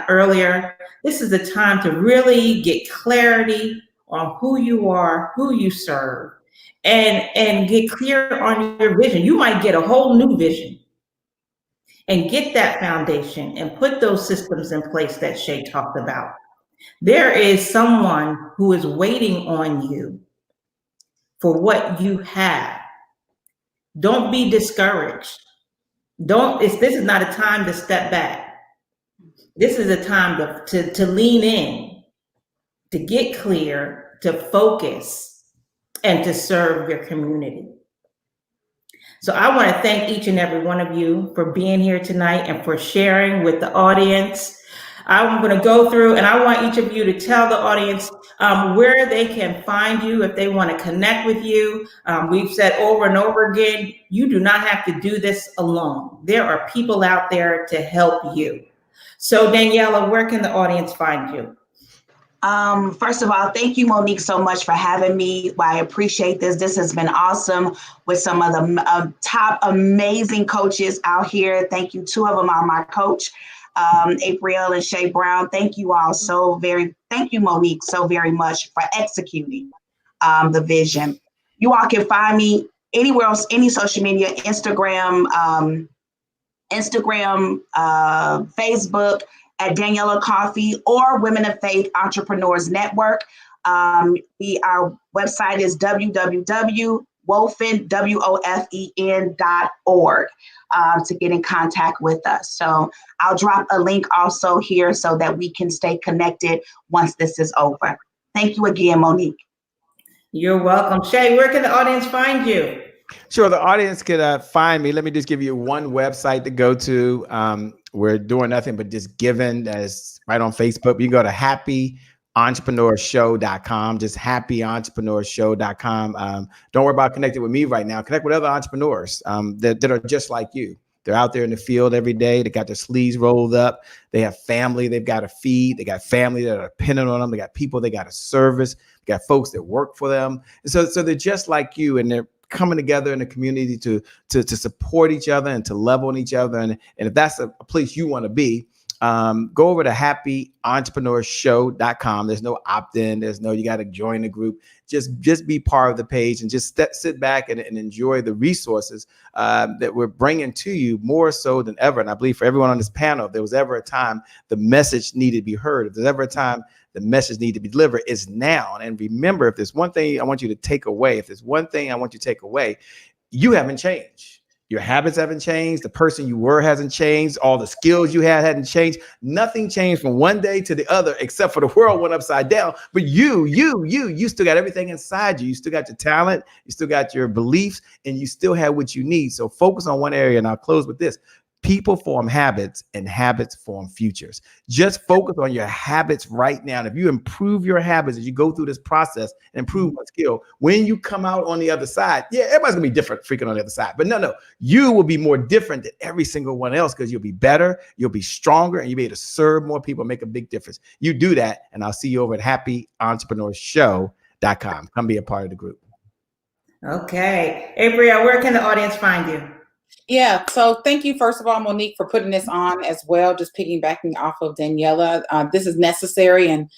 earlier. This is the time to really get clarity on who you are, who you serve, and get clear on your vision. You might get a whole new vision and get that foundation and put those systems in place that Shay talked about. There is someone who is waiting on you for what you have. Don't be discouraged. This is not a time to step back. This is a time to lean in, to get clear, to focus, and to serve your community. So I want to thank each and every one of you for being here tonight and for sharing with the audience. I'm going to go through, and I want each of you to tell the audience where they can find you if they want to connect with you. We've said over and over again, you do not have to do this alone. There are people out there to help you. So Daniela, where can the audience find you? First of all, thank you, Monique, so much for having me. I appreciate this. This has been awesome with some of the top amazing coaches out here. Thank you. Two of them are my coach, April and Shay Brown. Thank you all thank you, Monique, so very much for executing the vision. You all can find me anywhere else, any social media, Instagram, Facebook, at Daniela Coffee or Women of Faith Entrepreneurs Network. Our website is www.wofen.org to get in contact with us. So I'll drop a link also here so that we can stay connected once this is over. Thank you again, Monique. You're welcome. Shay, where can the audience find you? Sure, the audience could find me. Let me just give you one website to go to. We're doing nothing but just giving. That's right on Facebook. You can go to happyentrepreneurshow.com, just happyentrepreneurshow.com. Don't worry about connecting with me right now. Connect with other entrepreneurs that are just like you. They're out there in the field every day. They got their sleeves rolled up. They have family they've got to feed. They got family that are dependent on them. They got people they got to service. They got folks that work for them. And so they're just like you, and they're coming together in the community to support each other and to love on each other. And if that's a place you want to be, go over to happyentrepreneurshow.com. There's no opt-in. There's no, you got to join the group. Just be part of the page and just sit back and enjoy the resources that we're bringing to you more so than ever. And I believe for everyone on this panel, if there was ever a time the message needed to be heard, if there's ever a time the message needed to be delivered, it's now. And remember, if there's one thing I want you to take away, you haven't changed. Your habits haven't changed. The person you were hasn't changed. All the skills you had hadn't changed. Nothing changed from one day to the other, except for the world went upside down. But you still got everything inside you. You still got your talent. You still got your beliefs, and you still have what you need. So focus on one area, and I'll close with this. People form habits, and habits form futures. Just focus on your habits right now. And if you improve your habits as you go through this process and improve one skill, when you come out on the other side, yeah, everybody's gonna be different freaking on the other side. But no, you will be more different than every single one else because you'll be better, you'll be stronger, and you'll be able to serve more people, make a big difference. You do that, and I'll see you over at happyentrepreneurshow.com. Come be a part of the group. Okay. April, where can the audience find you? Yeah, so thank you, first of all, Monique, for putting this on as well, just piggybacking off of Daniela. This is necessary, and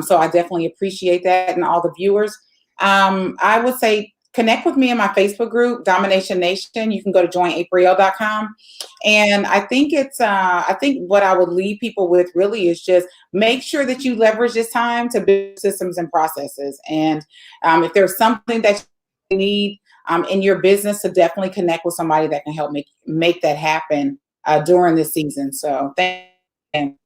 so I definitely appreciate that, and all the viewers. I would say connect with me in my Facebook group, Domination Nation. You can go to joinapril.com. And I think I think what I would leave people with really is just make sure that you leverage this time to build systems and processes. And if there's something that you need in your business, to definitely connect with somebody that can help make that happen during this season. So thank you.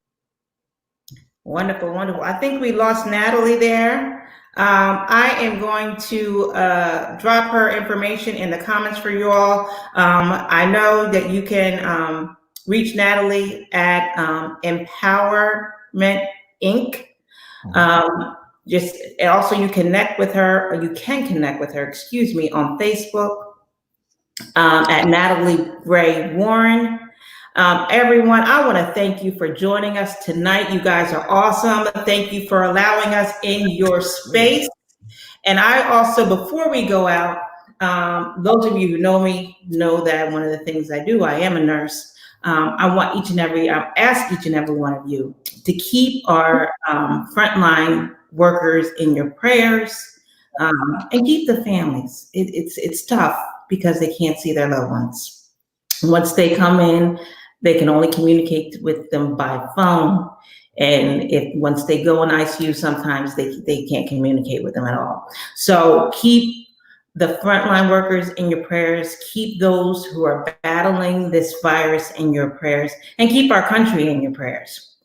Wonderful. I think we lost Natalie there. I am going to drop her information in the comments for you all. I know that you can reach Natalie at Empowerment Inc. And also you can connect with her, on Facebook at Natalie Gray Warren. Everyone, I want to thank you for joining us tonight. You guys are awesome. Thank you for allowing us in your space. And I also, before we go out, those of you who know me know that one of the things I do, I am a nurse. I ask each and every one of you to keep our frontline workers in your prayers, and keep the families. It's tough because they can't see their loved ones. Once they come in, they can only communicate with them by phone. And once they go in ICU, sometimes they can't communicate with them at all. So keep the frontline workers in your prayers, keep those who are battling this virus in your prayers, and keep our country in your prayers.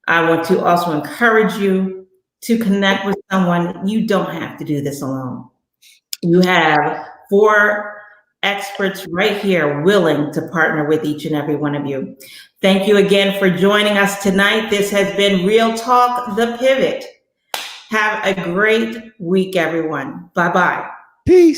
I want to also encourage you to connect with someone. You don't have to do this alone. You have 4 experts right here willing to partner with each and every one of you. Thank you again for joining us tonight. This has been Real Talk, The Pivot. Have a great week, everyone. Bye-bye. Peace.